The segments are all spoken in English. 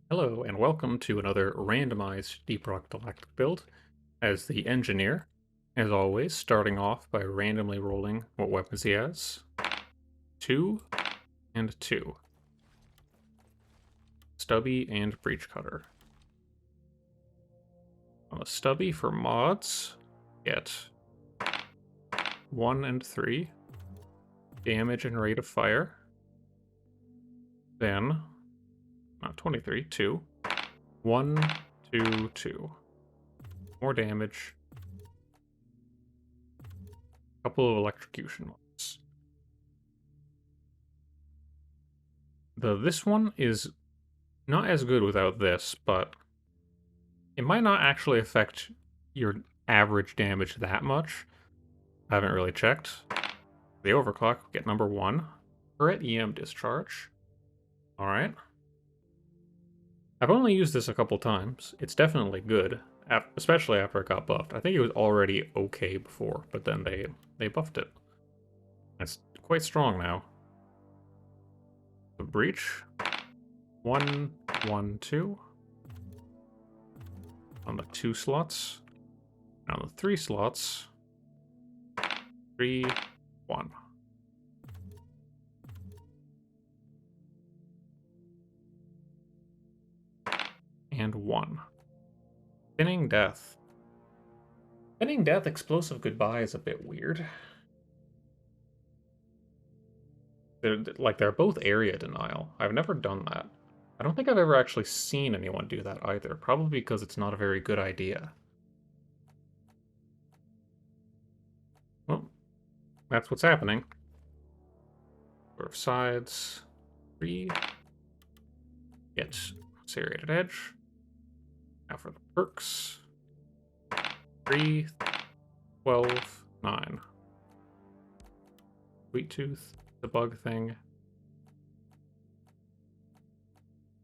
Hello, and welcome to another randomized Deep Rock Galactic build. As the engineer, as always, starting off by randomly rolling what weapons he has. 2 and 2. Stubby and Breach Cutter. On the Stubby for mods, get 1 and 3. Damage and rate of fire. Then, not 23, 2. 1, 2, 2. More damage. Couple of electrocution marks. This one is not as good without this, but it might not actually affect your average damage that much. I haven't really checked. The overclock, get number 1. Turret EM discharge. Alright. I've only used this a couple times. It's definitely good, especially after it got buffed. I think it was already okay before, but then they buffed it. It's quite strong now. The breach. 1, 1, 2. On the 2 slots. And on the 3 slots. 3, 1. And 1. Spinning Death. Spinning Death Explosive Goodbye is a bit weird. They're both area denial. I've never done that. I don't think I've ever actually seen anyone do that either, probably because it's not a very good idea. Well, that's what's happening. Sort of sides. 3. Get Serrated Edge. Now for the perks. 3, 12, 9. Sweet Tooth, the bug thing.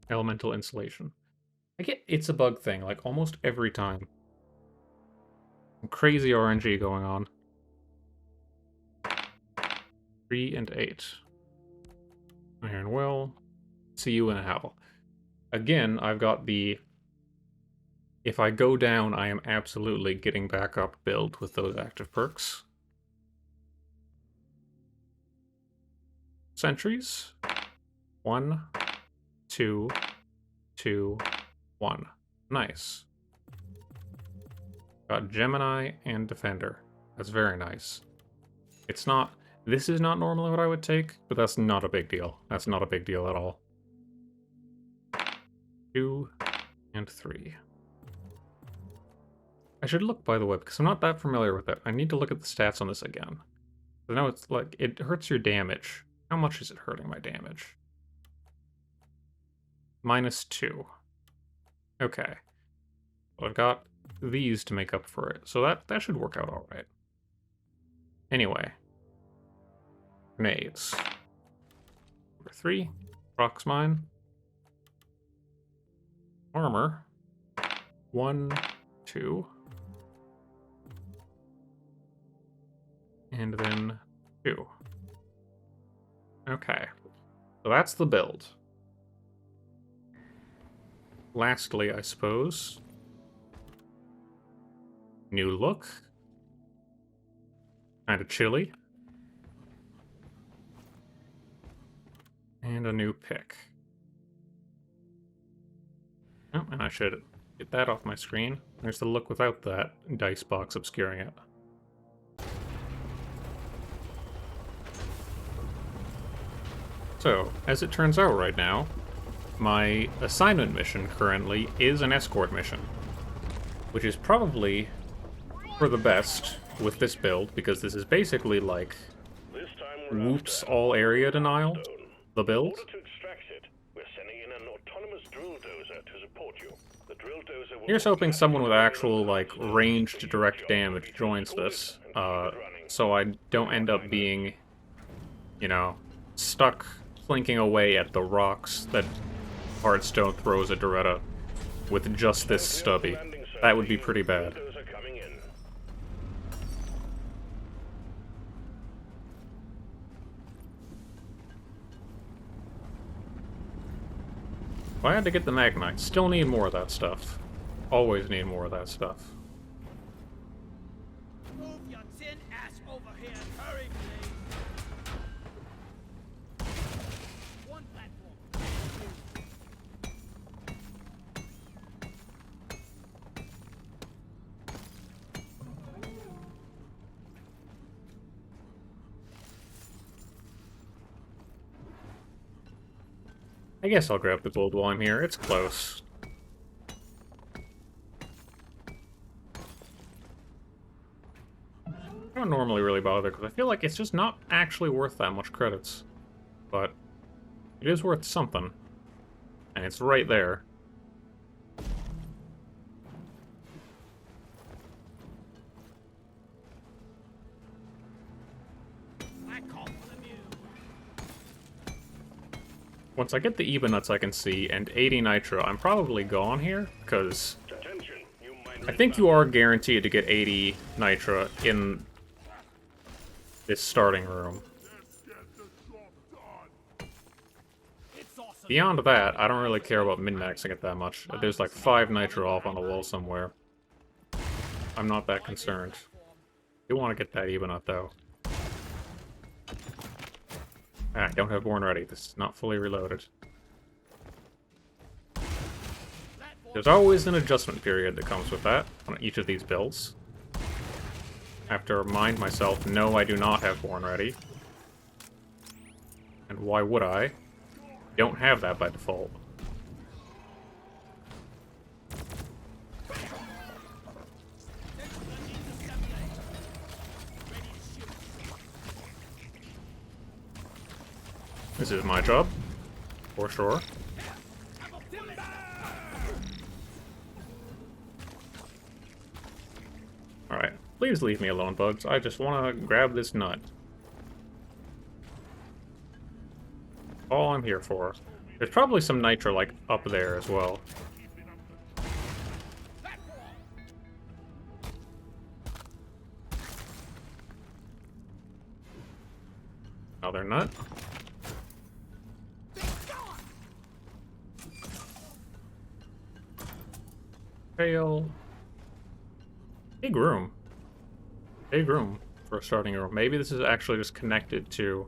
Elemental Insulation. I get it's a bug thing, like, almost every time. Some crazy RNG going on. 3 and 8. Iron Will. See you in a hell. Again, I've got the if I go down, I am absolutely getting back up build with those active perks. Sentries. 1, 2, 2, 1. Nice. Got Gemini and Defender. That's very nice. It's not... This is not normally what I would take, but that's not a big deal. That's not a big deal at all. 2 and 3. I should look, by the way, because I'm not that familiar with it. I need to look at the stats on this again. I know it's like, it hurts your damage. How much is it hurting my damage? -2. Okay. Well, I've got these to make up for it, so that should work out alright. Anyway. Grenades. Number 3. Rock's mine. Armor. 1, 2. And then 2. Okay. So that's the build. Lastly, I suppose. New look. Kinda chilly. And a new pick. Oh, and I should get that off my screen. There's the look without that dice box obscuring it. So, as it turns out right now, my assignment mission currently is an escort mission, which is probably for the best with this build, because this is basically like whoops all area denial, the build. Here's hoping someone with actual, like, ranged direct damage joins this, so I don't end up being, you know, stuck plinking away at the rocks that Hearthstone throws at Doretta with just this stubby. That would be pretty bad. I had to get the Magnite. Still need more of that stuff. Always need more of that stuff. Move your tin ass over here and hurry, please. One platform. I guess I'll grab the gold while I'm here. It's close. I don't normally really bother, because I feel like it's just not actually worth that much credits. But it is worth something. And it's right there. I call for the mule. Once I get the Ebenuts I can see, and 80 Nitro, I'm probably gone here, because I think you are guaranteed to get 80 Nitro in this starting room. Beyond that, I don't really care about min-maxing it that much. There's like 5 Nitro off on the wall somewhere. I'm not that concerned. You want to get that Ebenut, though. Ah, I don't have Born Ready. This is not fully reloaded. There's always an adjustment period that comes with that on each of these builds. I have to remind myself, no, I do not have Born Ready. And why would I? Don't have that by default. This is my job, for sure. Alright, please leave me alone, bugs. I just want to grab this nut. All I'm here for. There's probably some Nitro, like, up there as well. Another nut. Fail. Big room. Big room for a starting room. Maybe this is actually just connected to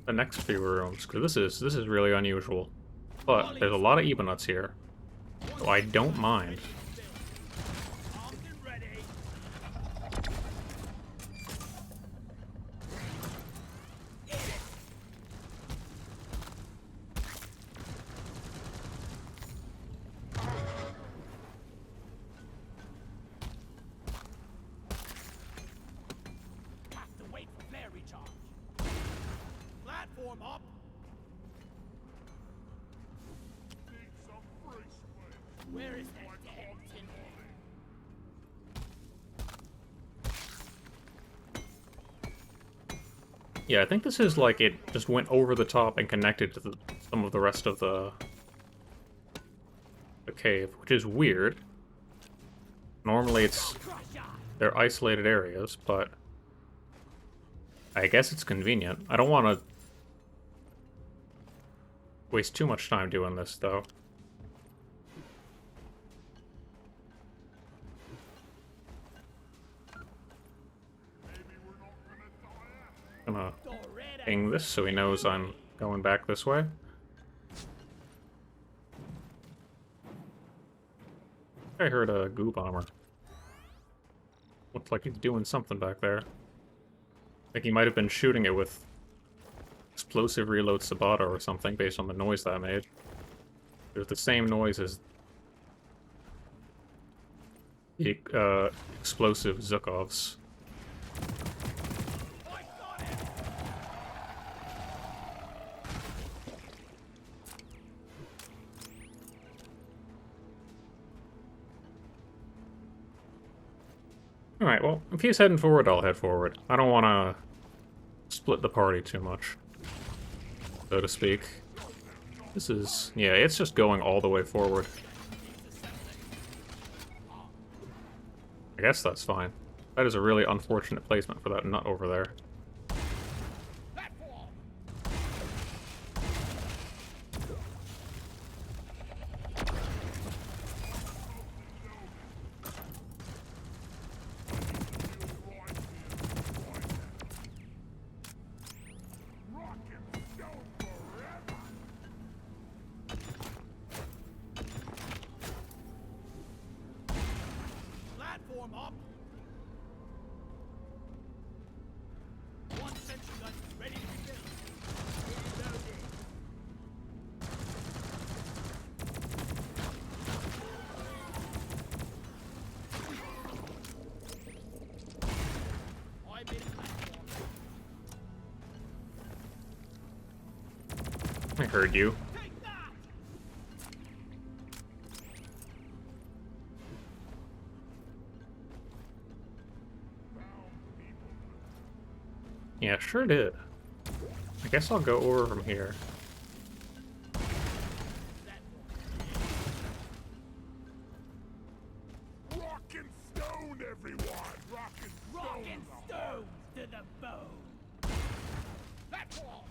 the next few rooms, because this is really unusual. But there's a lot of Ebenuts here, so I don't mind. Up. Where is that damn tin? Yeah, I think this is like it just went over the top and connected to some of the rest of the cave, which is weird. Normally they're isolated areas, but I guess it's convenient. I don't want to waste too much time doing this, though. I'm gonna ping this so he knows I'm going back this way. I heard a goo bomber. Looks like he's doing something back there. I think he might have been shooting it with explosive reload Sabato or something based on the noise that made. There's the same noise as the explosive Zukovs. Alright, well, if he's heading forward, I'll head forward. I don't want to split the party too much, so to speak. This is... yeah, it's just going all the way forward. I guess that's fine. That is a really unfortunate placement for that nut over there. Platform up. One sentry gun ready to be built. Reloading. I made a platform. I heard you. Take that! Yeah, sure did. I guess I'll go over from here. Rock and stone, everyone! Rock and stone! Rock and stones to the bone. Platform.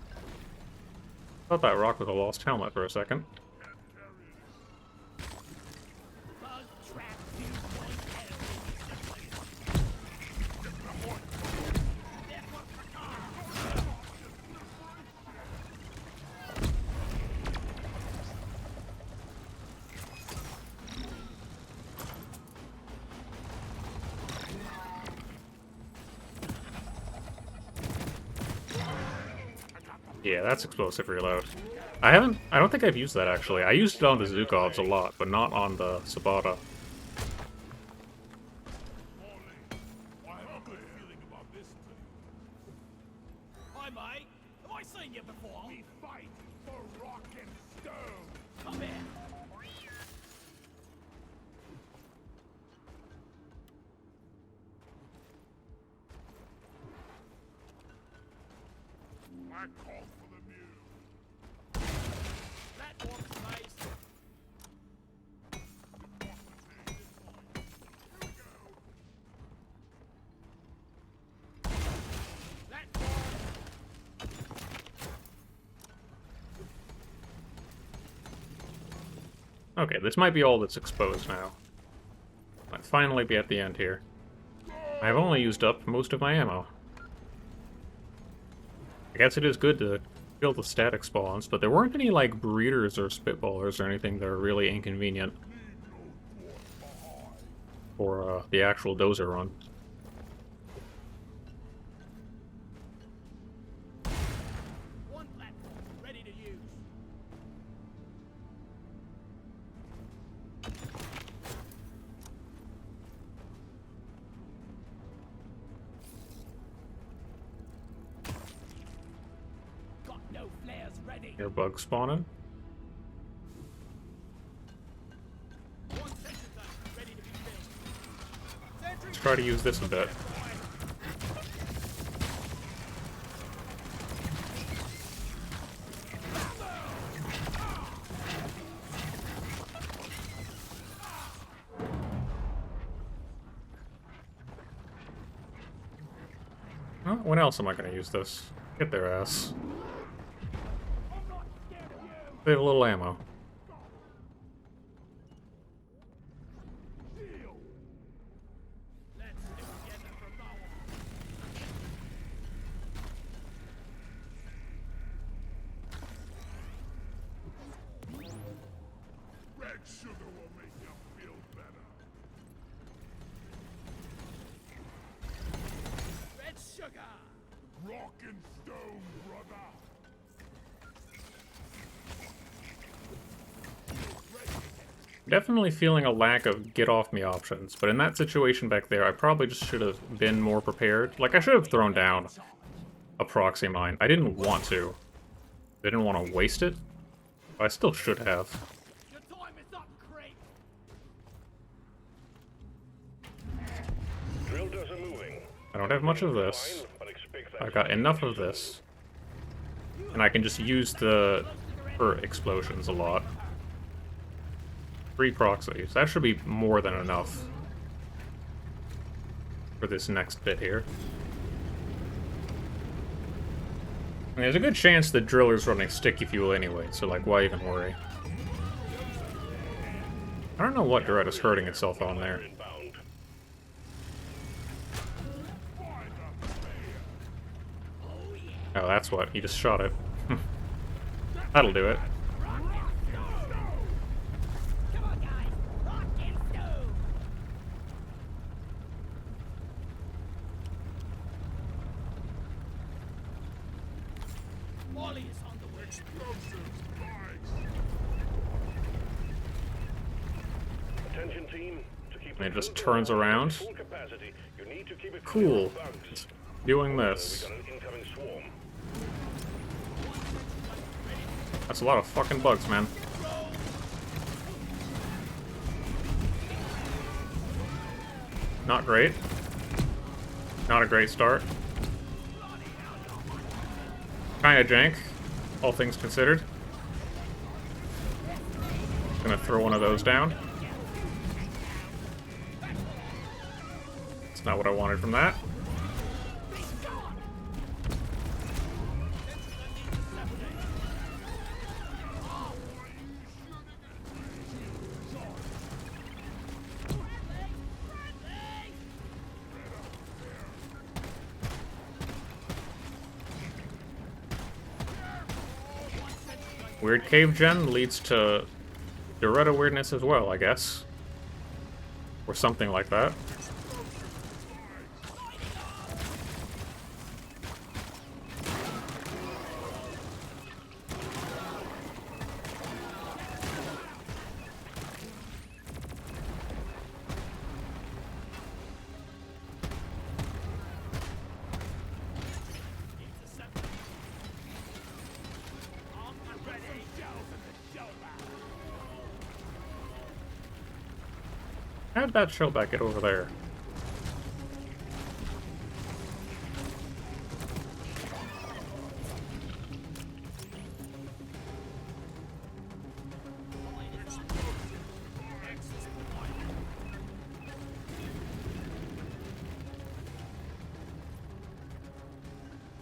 Thought that rock was a lost helmet for a second. Bug trap 2.0. Yeah, that's explosive reload. I don't think I've used that actually. I used it on the Zukovs a lot, but not on the Sabata. I have a good feeling about this thing. Hi, mate. Have I seen you before? We fight for rock and stone! Come here. I call for the mule. Platform space. Platform. Okay, this might be all that's exposed now. Might finally be at the end here. I've only used up most of my ammo. I guess it is good to kill the static spawns, but there weren't any, like, breeders or spitballers or anything that are really inconvenient for the actual dozer run. One platform ready to use. Got no flares ready. Here, bug spawning. One sentry gun ready to be built. Sentry Let's try to use this a bit. Well, when else am I going to use this? Get their ass. They have a little ammo. Let's stick together from now on. Red sugar will make you feel better. Red sugar. Rock and stone, brother! Definitely feeling a lack of get off me options, but in that situation back there, I probably just should have been more prepared. Like, I should have thrown down a proxy mine. I didn't want to. I didn't want to waste it, but I still should have. Your time is up, Creep. Drill dozer moving. I don't have much of this. Fine, but expect that I've got enough of this. And I can just use the explosions a lot. 3 proxies. That should be more than enough for this next bit here. And there's a good chance the driller's running sticky fuel anyway, so like, why even worry? I don't know what Dread is hurting itself on there. inbound. Oh, that's what. He just shot it. That'll do it. Come on, guys! Rock and stone! Molly is on the way. Explosives, guys! Attention team. To keep And it the just filter turns on around. at full capacity, you need to keep it clear Cool. of bugs. Doing We this. got an incoming swarm. That's a lot of fucking bugs, man. Not great. Not a great start. Kinda jank, all things considered. Gonna throw one of those down. That's not what I wanted from that. Weird cave gen leads to Doretta weirdness as well, I guess. Or something like that. How did that shellback get over there?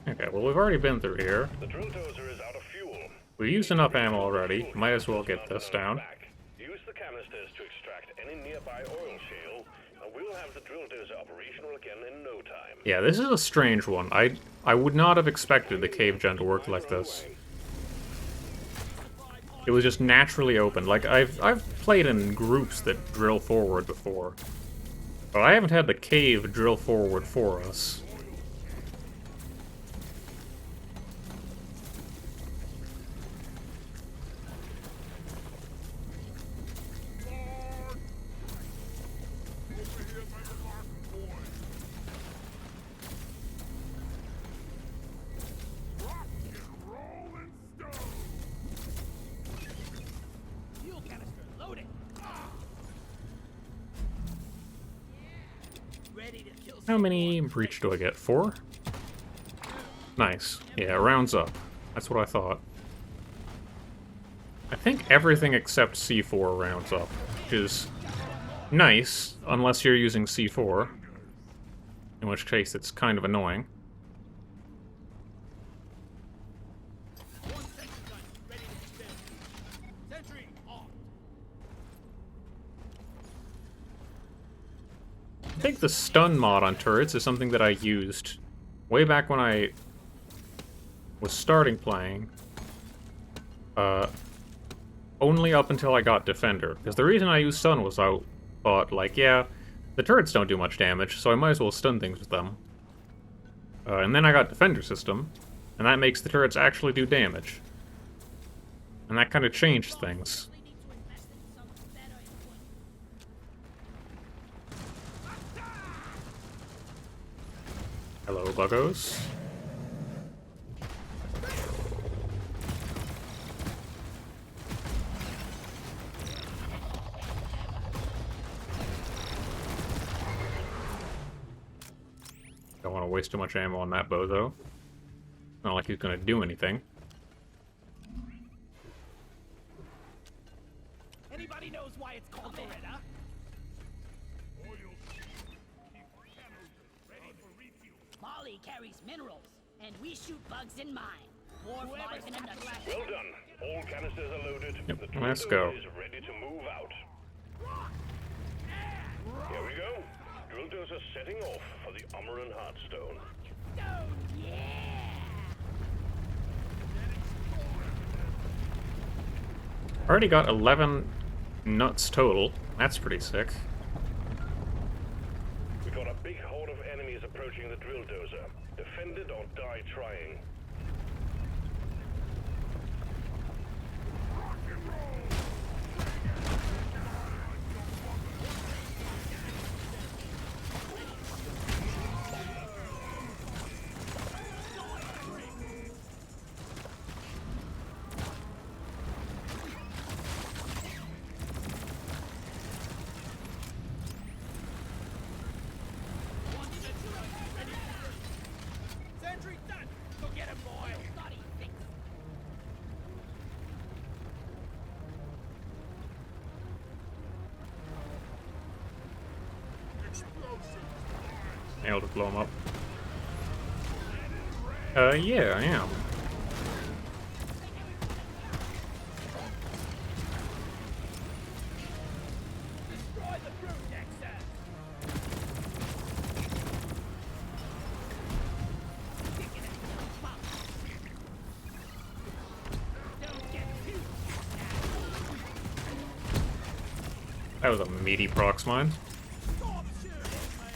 Okay, well we've already been through here. The drill dozer is out of fuel. We used enough ammo already. Might as well get this down. Back. Use the canisters to extract any nearby oil shale, and we'll have the drill dozer operational again in no time. Yeah, this is a strange one. I would not have expected the cave gen to work like this. It was just naturally open. Like I've played in groups that drill forward before, but I haven't had the cave drill forward for us. Fuel canister loaded. Ready to kill How many breach do I get? 4? Nice. Yeah, it rounds up. That's what I thought. I think everything except C4 rounds up, which is nice, unless you're using C4, in which case it's kind of annoying. One sentry gun ready to be built. Sentry on. I think the stun mod on turrets is something that I used way back when I was starting playing. Only up until I got Defender. Because the reason I used stun was I thought, like, yeah, the turrets don't do much damage, so I might as well stun things with them. And then I got Defender system, and that makes the turrets actually do damage. And that kind of changed things. We need to invest in some better equipment. Hello, buggos. Don't want to waste too much ammo on that bozo. Not like he's gonna do anything. Anybody knows why it's called Loretta? Molly carries minerals, and we shoot bugs in mine. More flies in the glass. Well done. All canisters are loaded. Yep, The drill let's dozer go. is ready to move out. Here we go. Drill dozer setting off for the Amaran Heartstone. Stone, yeah! Already got 11 nuts total. That's pretty sick. We got a big horde of enemies approaching the drill dozer. Defend it or die trying. Sentry done! Go get him, boy! Able to blow him up. Yeah, I am. Destroy the brute, Nexus! Don't get too That was a meaty prox mine. stop shooting, mate!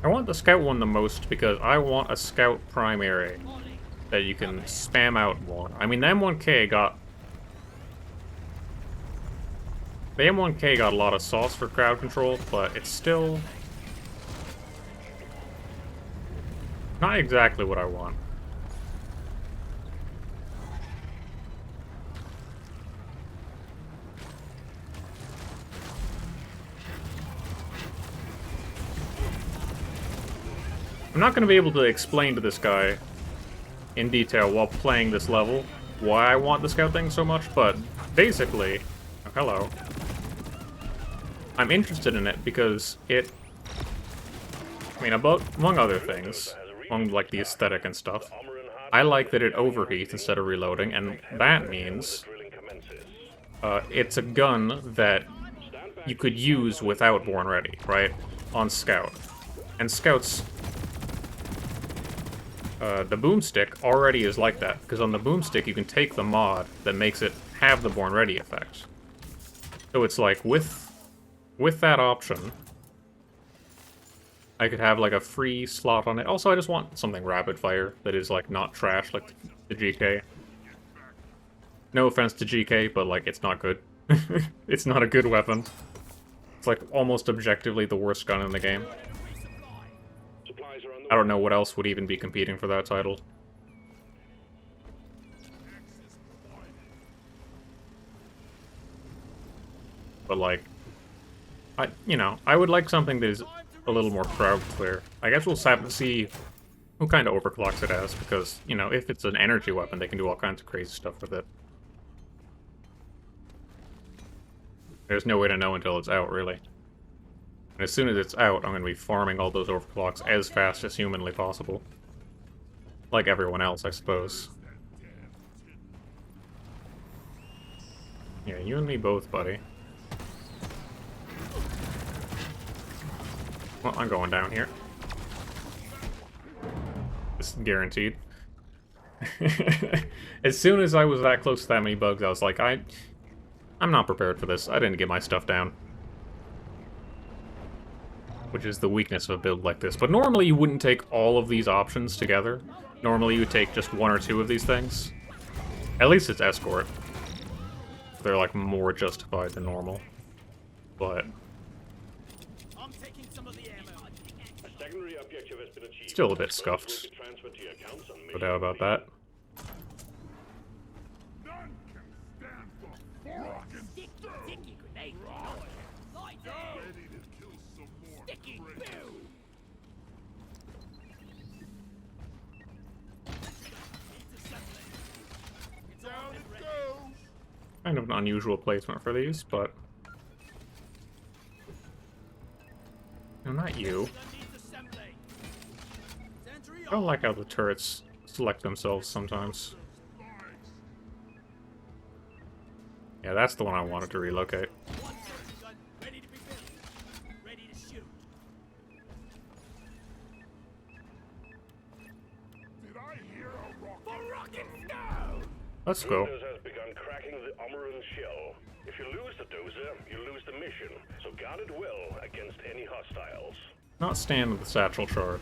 I want the scout one the most because I want a scout primary that you can spam out more. I mean, the M1K got... The M1K got a lot of sauce for crowd control, but it's still... not exactly what I want. I'm not going to be able to explain to this guy in detail while playing this level why I want the scout thing so much, but basically... Oh, hello. I'm interested in it because it... I mean, among other things, among like the aesthetic and stuff, I like that it overheats instead of reloading, and that means it's a gun that you could use without Born Ready, right? On Scout. And Scouts... the boomstick already is like that, because on the boomstick you can take the mod that makes it have the Born Ready effect. So it's like, with that option, I could have like a free slot on it. Also, I just want something rapid fire that is like not trash like the GK. No offense to GK, but like it's not good. It's not a good weapon. It's like almost objectively the worst gun in the game. I don't know what else would even be competing for that title. But like, I would like something that is a little more crowd clear. I guess we'll have to see who kind of overclocks it as, because, if it's an energy weapon, they can do all kinds of crazy stuff with it. There's no way to know until it's out, really. And as soon as it's out, I'm going to be farming all those overclocks as fast as humanly possible. Like everyone else, I suppose. Yeah, you and me both, buddy. Well, I'm going down here. This is guaranteed. As soon as I was that close to that many bugs, I was like, I'm not prepared for this. I didn't get my stuff down. Which is the weakness of a build like this. But normally you wouldn't take all of these options together. Normally you would take just one or two of these things. At least it's Escort. They're like more justified than normal. But I'm taking some of the ammo. A secondary objective has been achieved. still a bit scuffed. No doubt about that. None can stand for fucking Sticky grenade. Light ready to kill some more Sticky traitors. boo. Down it goes. Kind of an unusual placement for these, but... No, not you. Needs assembly. Sentry I don't like how the turrets select themselves sometimes. Yeah, that's the one I wanted to relocate. One sentry gun ready to be built. Ready to shoot. Did I hear a rock? For rock and stone! Let's go. Dozer has begun cracking the Omeran shell. If you lose the Dozer, you lose the mission, so guard it well against any hostiles. Not stand with the satchel charge.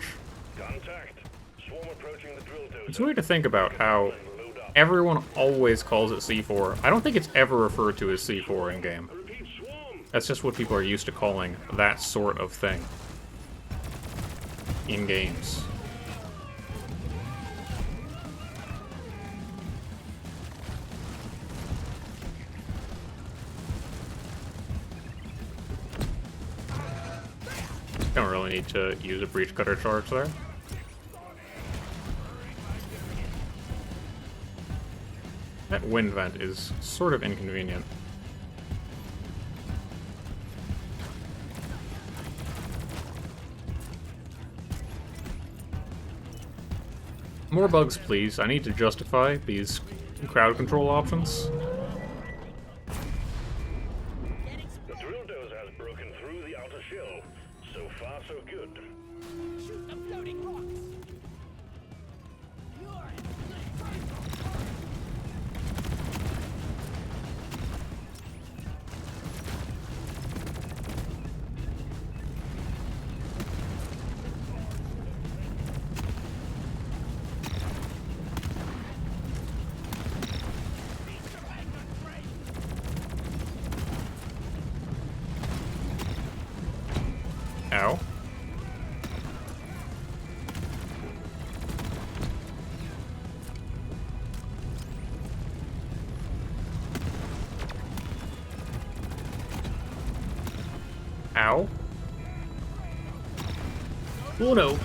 Contact. Swarm approaching the drill dozer. It's weird to think about how Load up. everyone always calls it C4. I don't think it's ever referred to as C4 in-game. Repeat, swarm. That's just what people are used to calling that sort of thing in games. Don't really need to use a breach cutter charge there. That wind vent is sort of inconvenient. More bugs, please. I need to justify these crowd control options. The drill dozer has broken through the outer shell. So far, so good. Shoot the floating rocks! You're Ow. Ow. Oh no.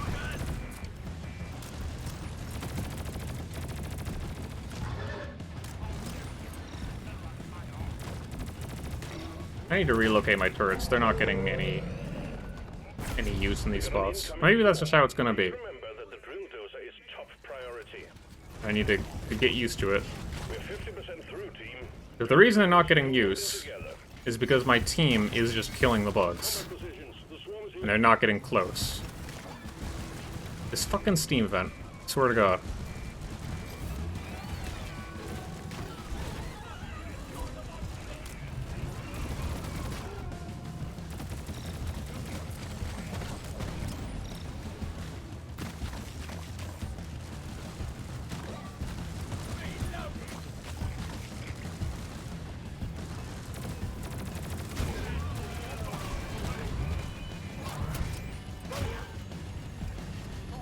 I need to relocate my turrets. They're not getting any use in these spots. Maybe that's just how it's gonna be. Remember that the drill dozer is top priority. I need to get used to it. We're 50% through, team. But the reason they're not getting use Together. is because my team is just killing the bugs. Positions. The swarm is And they're not getting close. This fucking steam vent. Swear to God.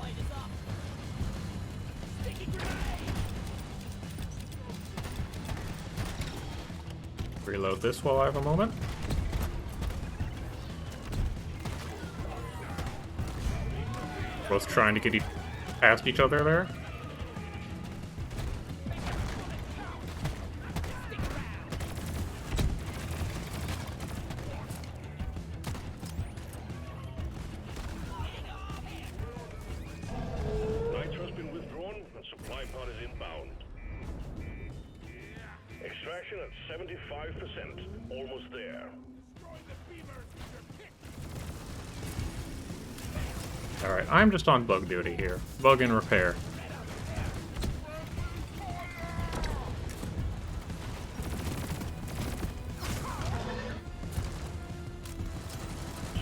Light is up! Sticky grenade! Reload this while I have a moment. Both trying to get past each other there. Nitro's been withdrawn and supply pod is inbound. Extraction at 75%. Almost there. Alright, I'm just on bug duty here. Bug and repair.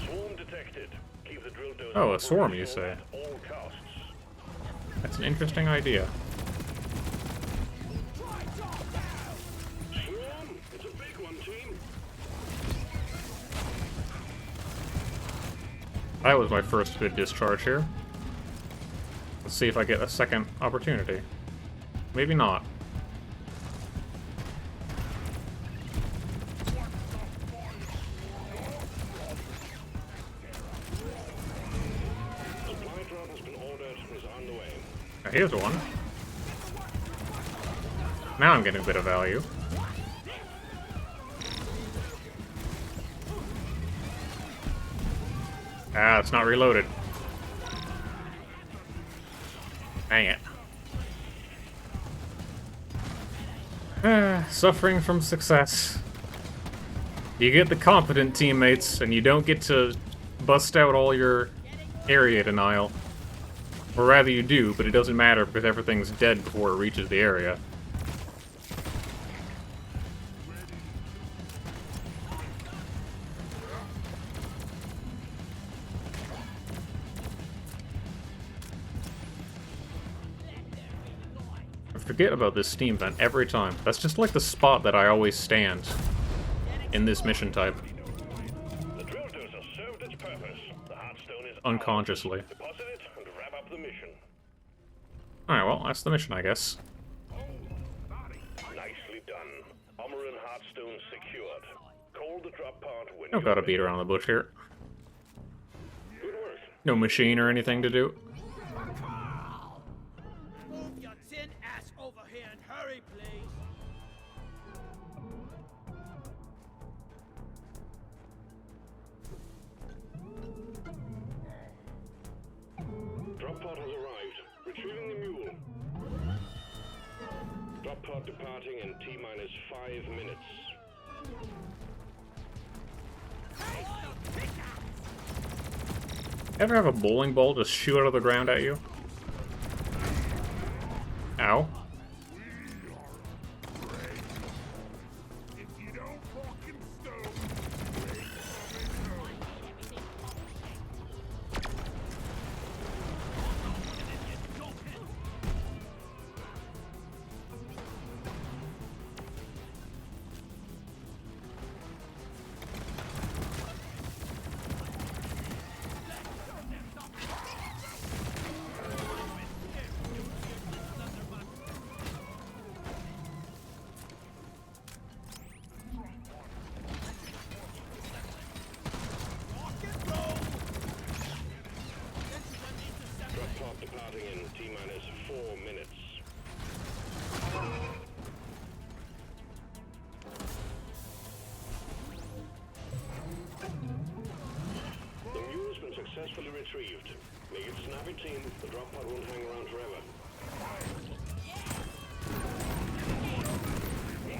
Swarm detected. Keep the drill dozer Oh, a swarm, you operational say? at all costs. That's an interesting idea. Swarm? It's a big one, team. That was my first good discharge here. Let's see if I get a second opportunity. Maybe not. Supply drop has been ordered and is on the way. Now, here's one. Now I'm getting a bit of value. Ah, it's not reloaded. Dang it. Suffering from success. You get the competent teammates, and you don't get to bust out all your area denial. Or rather you do, but it doesn't matter because everything's dead before it reaches the area. I forget about this steam vent every time. That's just like the spot that I always stand in this mission type. The drill dozer served its purpose. The hardstone is Unconsciously. deposit it and wrap up the mission. Alright, well, that's the mission, I guess. Nicely done. Armor and hardstone secured. Call the drop pod when I've got to beat around the bush here. Good work. No machine or anything to do. Move your tin ass over here and hurry, please. Drop pod has arrived. Retrieving the mule. Drop pod departing in T-minus 5 minutes. Ever have a bowling ball just shoot out of the ground at you? Ow. If you don't fucking stone, we coming home. Drop pod departing in T-minus 4 minutes. The mule's been successfully retrieved. Make it snappy, team. The drop pod won't hang around forever.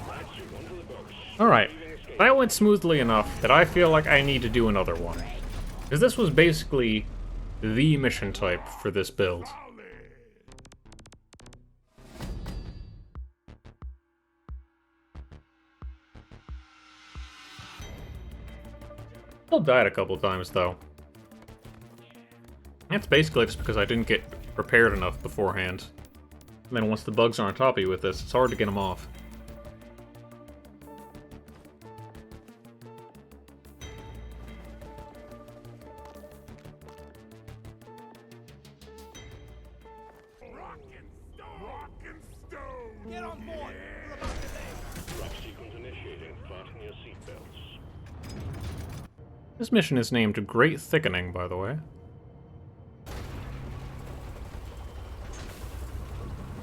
That's one for the books. Alright. That went smoothly enough that I feel like I need to do another one. Because this was basically the mission type for this build. Still died a couple times, though. That's basically just because I didn't get prepared enough beforehand. And then once the bugs are on top of you with this, it's hard to get them off. Rockin' stone! Get on board. We're about to leave. Drop sequence initiating. Fasten your seatbelts. This mission is named Great Thickening, by the way.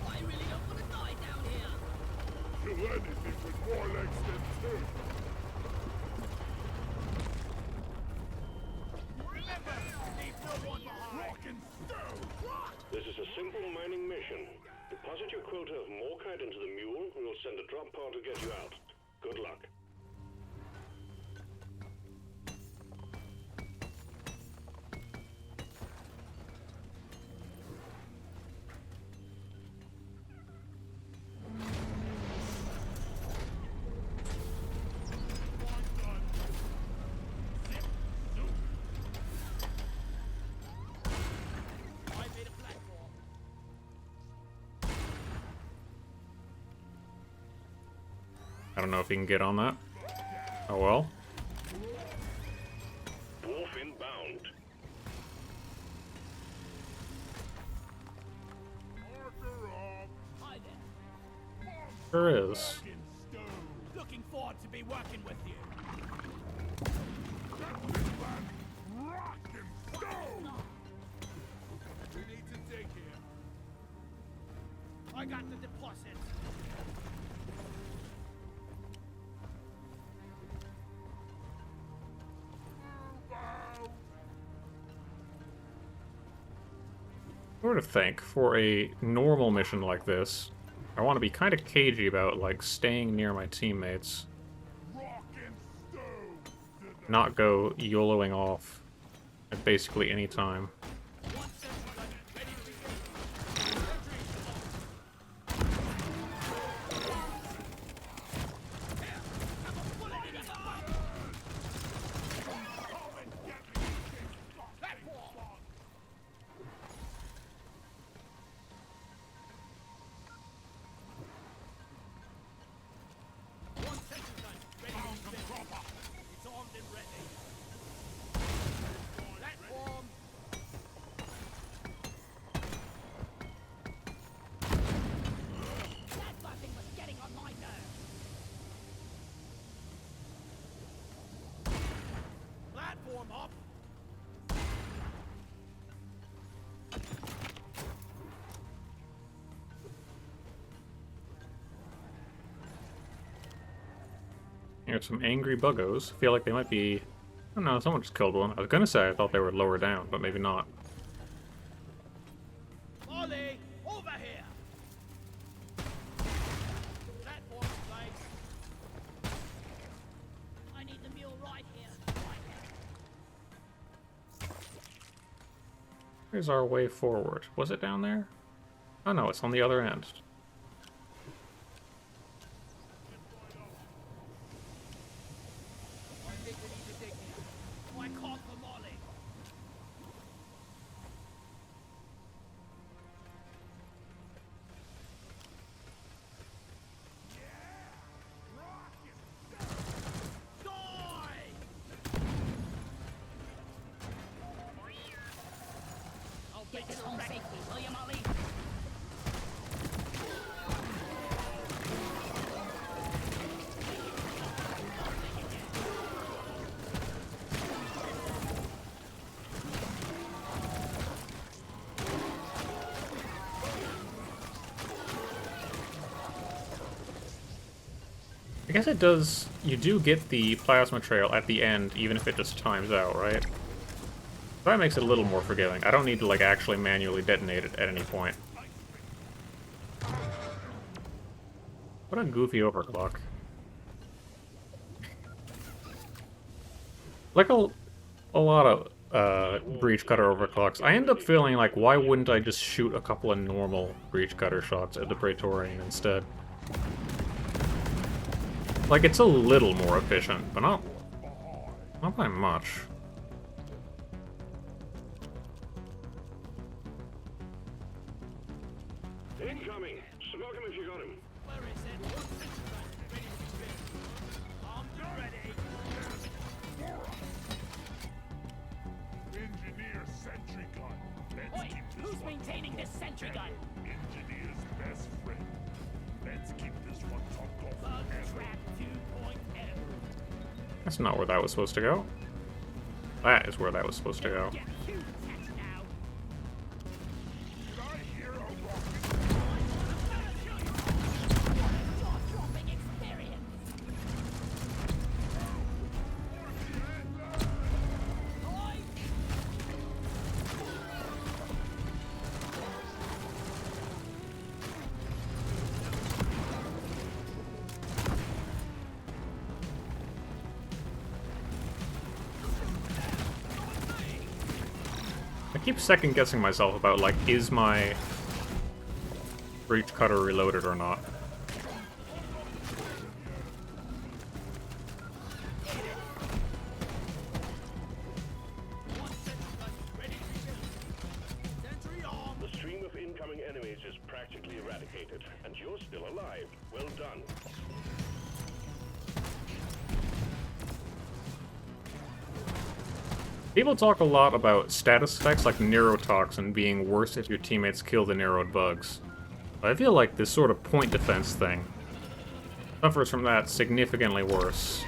I really don't want to die down here. Kill anything with more legs than two. Remember, leave no one behind. Rockin' stone! This is a simple mining mission. Deposit your quota of morkite into the mule, and we'll send a drop pod to get you out. Good luck. I made a platform. I don't know if you can get on that. Oh well. Dwarf inbound. Marker off! Hi there. Sure is. Rockin' stone! Looking forward to be working with you. Captain Black! Rockin' stone! We need to dig here. I got the deposit. Move out! sort of think for a normal mission like this, I want to be kind of cagey about, like, staying near my teammates. Rock and stone to the Not go YOLOing off at basically any time. One sentry gun ready to begin. One sentry gun ready to begin. It's armed and ready. Platform. That buzzing was getting on my nerves. Platform up. Here's some angry buggos. Feel like they might be... I don't know, someone just killed one. I was gonna say I thought they were lower down, but maybe not. Molly, over here. Platform in place. I need the mule right here. Here's our way forward. Was it down there? Oh no, it's on the other end. I think we need to dig here. I caught for Molly. Die! I'll get this home safely, will you, Molly? I guess it does... You do get the plasma trail at the end, even if it just times out, right? That makes it a little more forgiving. I don't need to, like, actually manually detonate it at any point. What a goofy overclock. Like a lot of breach cutter overclocks, I end up feeling like, why wouldn't I just shoot a couple of normal breach cutter shots at the Praetorian instead? Like, it's a little more efficient, but not by much. Incoming! Smoke him if you got him. Where is it? One sentry gun ready to begin. Armed and ready. engineer sentry gun. Let's Oi, keep this who's one. maintaining this sentry gun? Engineer's best friend. Let's keep this one topped off Bug forever. trap 2.0. That's not where that was supposed to go. That is where that was supposed to go. Get huge attacks now. Did I hear a rocket? Jaw-dropping experience. Oi! I keep second guessing myself about, like, is my breach cutter reloaded or not? One sentry gun ready to begin. Sentry armed. The stream of incoming enemies is practically eradicated, and you're still alive. Well done. People talk a lot about status effects like neurotoxin being worse if your teammates kill the narrowed bugs. But I feel like this sort of point defense thing suffers from that significantly worse.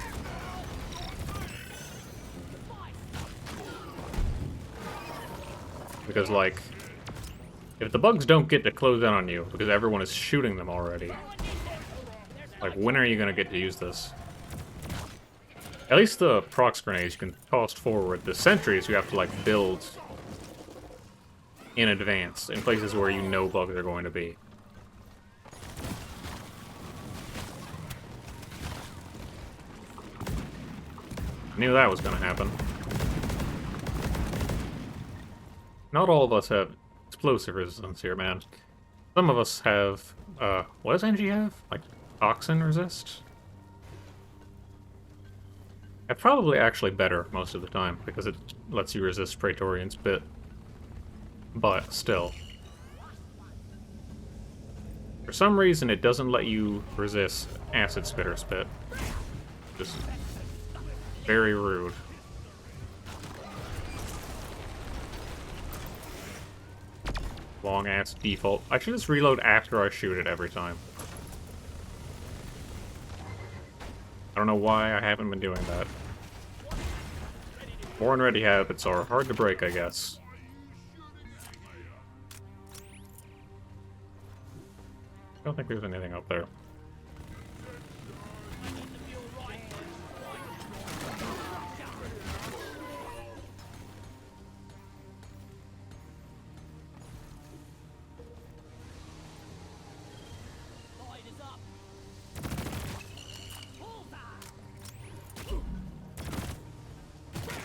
Because, like, if the bugs don't get to close in on you because everyone is shooting them already, like, when are you gonna get to use this? At least the prox grenades you can toss forward. The sentries you have to, like, build in advance, in places where you know bugs are going to be. Knew that was gonna happen. Not all of us have explosive resistance here, man. Some of us have, what does Engie have? Like, toxin resist? It's probably actually better most of the time, because it lets you resist Praetorian Spit. But, still. For some reason, it doesn't let you resist Acid Spit or Spit. Just very rude. Long-ass default. I should just reload after I shoot it every time. I don't know why I haven't been doing that. Born ready habits are hard to break, I guess. I don't think there's anything up there. Light is up. Bullseye.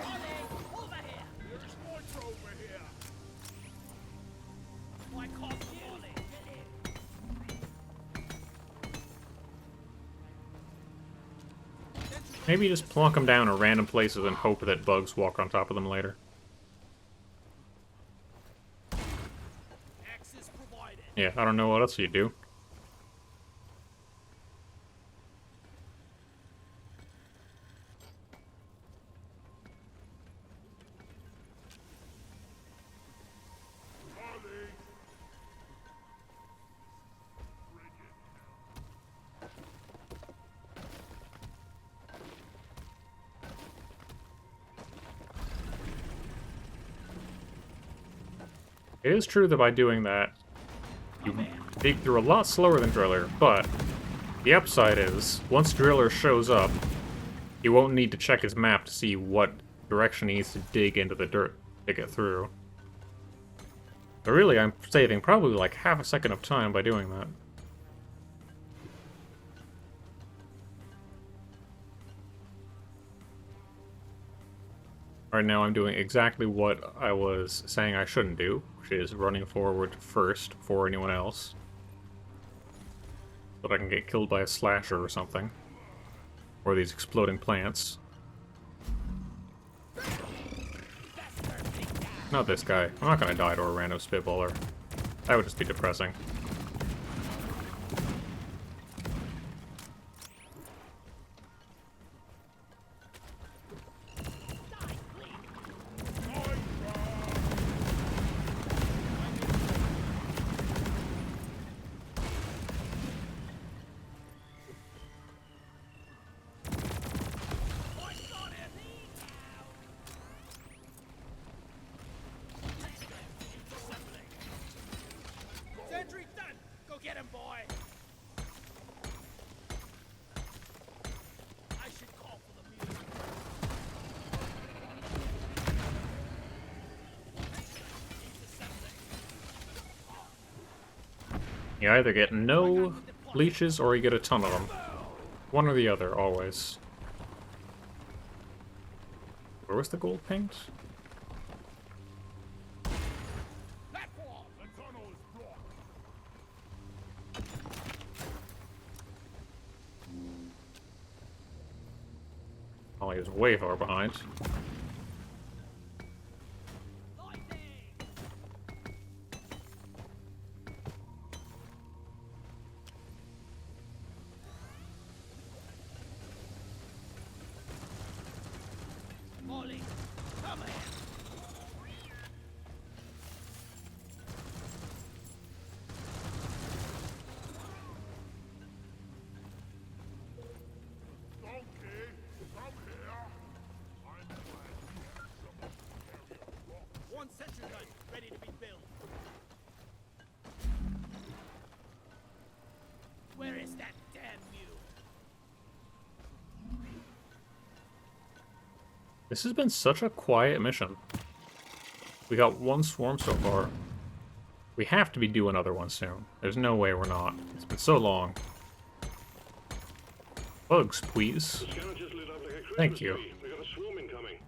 Ollie, over here. There's one over here. I can't hear Ollie, get in. Maybe just plonk them down in random places and hope that bugs walk on top of them later. Access provided. Yeah, I don't know what else you do. Ollie. It is true that by doing that, you dig through a lot slower than Driller, but the upside is, once Driller shows up, he won't need to check his map to see what direction he needs to dig into the dirt to get through. But really, I'm saving probably like half a second of time by doing that. Right now I'm doing exactly what I was saying I shouldn't do, which is running forward first before anyone else. So that I can get killed by a slasher or something. Or these exploding plants. Not this guy. I'm not gonna die to a random spitballer. That would just be depressing. Sentry done. Go get him, boy. I should call for the music. You either get no leeches or you get a ton of them. One or the other, always. Where was the gold paint? Platform. The tunnel is blocked. Oh, he was way far behind. Lightning. Ollie, come here. Donkey, come here. I'm glad you have someone to carry a rock. One sentry gun ready to be built. Where is that damn mule? This has been such a quiet mission. We got one swarm so far. We have to be due another one soon. There's no way we're not. It's been so long. Bugs, please. The scout just lit up like a Christmas Thank you. tree. We got a swarm incoming.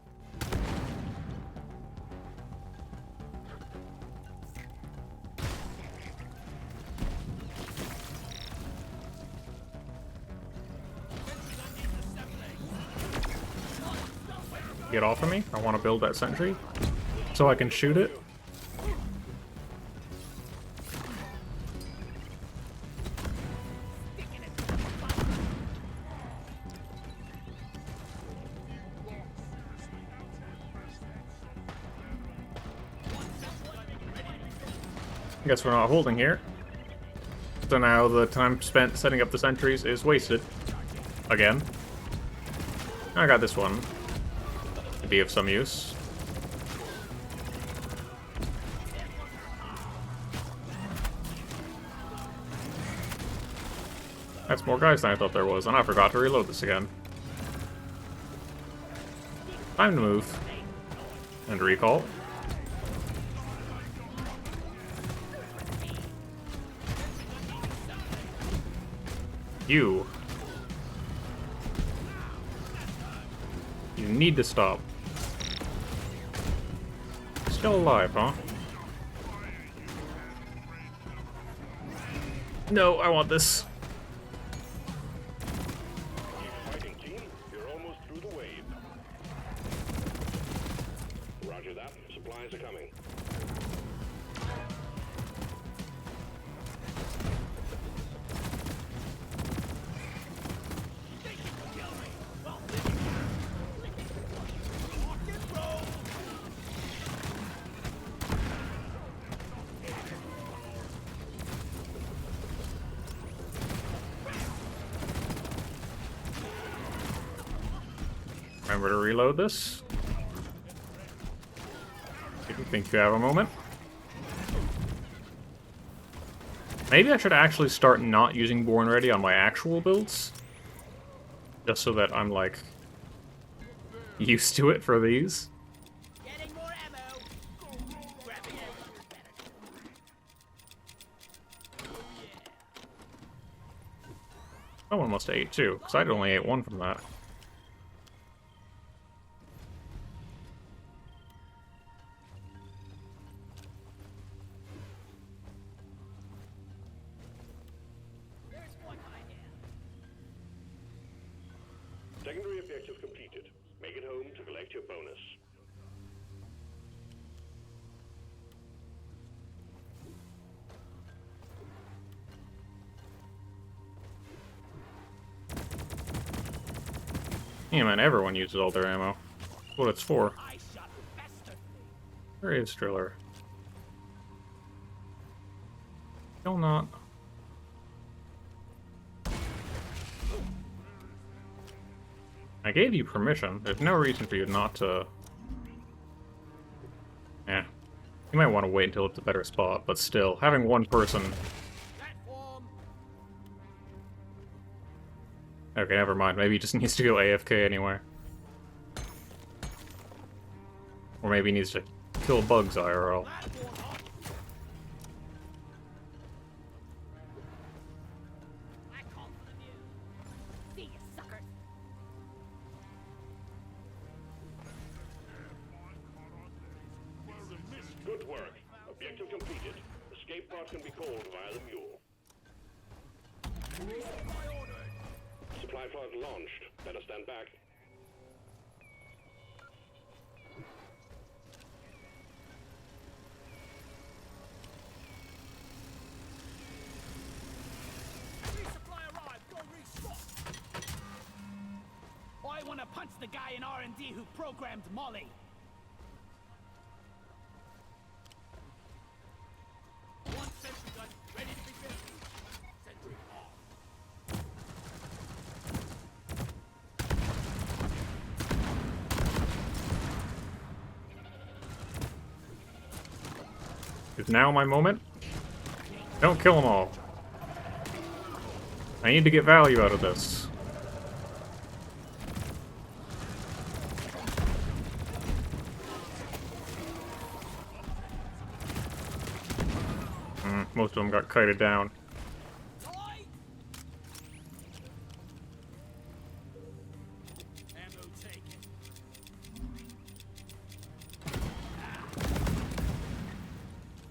Get off of me. I want to build that sentry so I can shoot it. Guess we're not holding here. So now the time spent setting up the sentries is wasted. Again. I got this one. To be of some use. That's more guys than I thought there was, and I forgot to reload this again. Time to move. And recall. You. You need to stop. Still alive, huh? No, I want this. Keep fighting, team. You're almost through the wave. Roger that. Supplies are coming. Remember to reload this. If you think you have a moment. Maybe I should actually start not using Born Ready on my actual builds. Just so that I'm, like, used to it for these. Getting more ammo. Grabbing it. Someone must have ate two, because I'd only ate one from that. There's one behind you. Secondary objective completed. Make it home to collect your bonus. Yeah, man, everyone uses all their ammo. That's what it's for. I shot faster. Where is Driller? Still not. I gave you permission. There's no reason for you not to... Yeah. You might want to wait until it's a better spot, but still, having one person... Platform. Okay, never mind. Maybe he just needs to go AFK anyway. Or maybe he needs to kill bugs IRL. Platform up. I call for the view. See you, suckers. Good work. Objective completed. Escape pod can be called via the mule. Supply pod launched. Better stand back. Resupply arrived. Go restock. I want to punch the guy in R&D who programmed Molly. One sentry gun ready to be built. Sentry off. Is now my moment? Don't kill them all. I need to get value out of this. Most of them got kited down. Light! Ammo taken.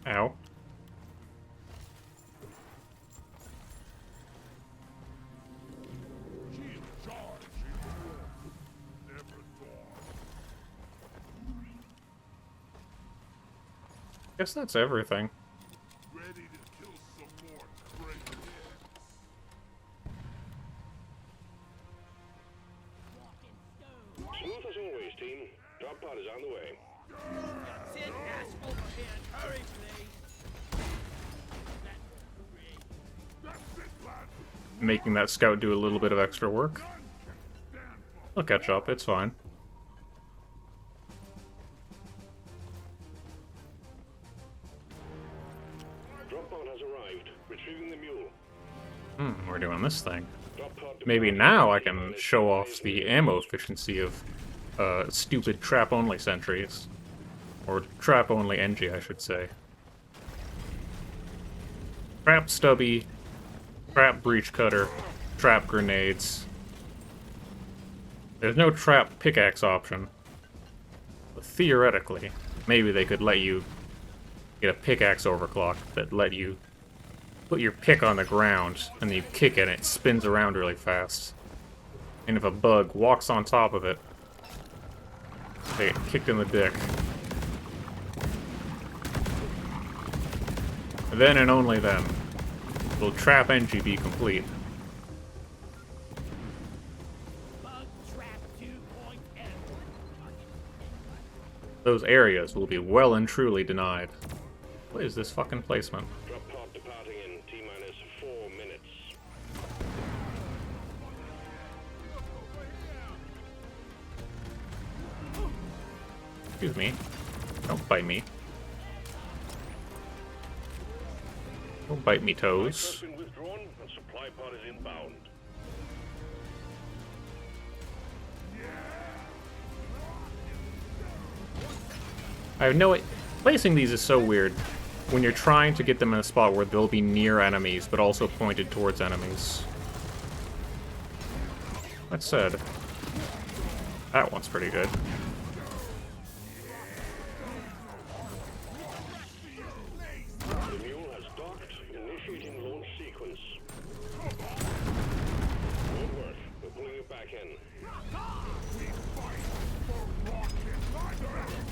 Ow. She in charge, never thought. Guess that's everything. Ready to kill some more crackheads. Walking stone. Smooth as always, team. Drop pod is on the way. Sit ass over here and hurry, please. That's it, lad. Making that scout do a little bit of extra work. I'll catch up, it's fine. Drop pod has arrived. Retrieving the mule. We're doing this thing. Drop pod Maybe departing now I T-minus can show 4 off days the and- ammo efficiency of stupid trap-only sentries. Or trap-only Engie, I should say. Trap stubby, trap breach cutter, trap grenades. There's no trap pickaxe option. But theoretically, maybe they could let you get a pickaxe overclock that let you put your pick on the ground and then you kick it and it spins around really fast. And if a bug walks on top of it, they get kicked in the dick. Then and only then will Trap Engie be complete. Bug trap 2.0. Those areas will be well and truly denied. What is this fucking placement? Drop pod departing in T-minus 4 minutes. Excuse me. Don't bite me. Don't bite me, Trap's toes. been withdrawn and supply pod is inbound. I have no... Placing these is so weird. When you're trying to get them in a spot where they'll be near enemies, but also pointed towards enemies. That said, that one's pretty good. The mule has docked, initiating launch sequence. Good work. We're pulling you back in. We fight for rocket.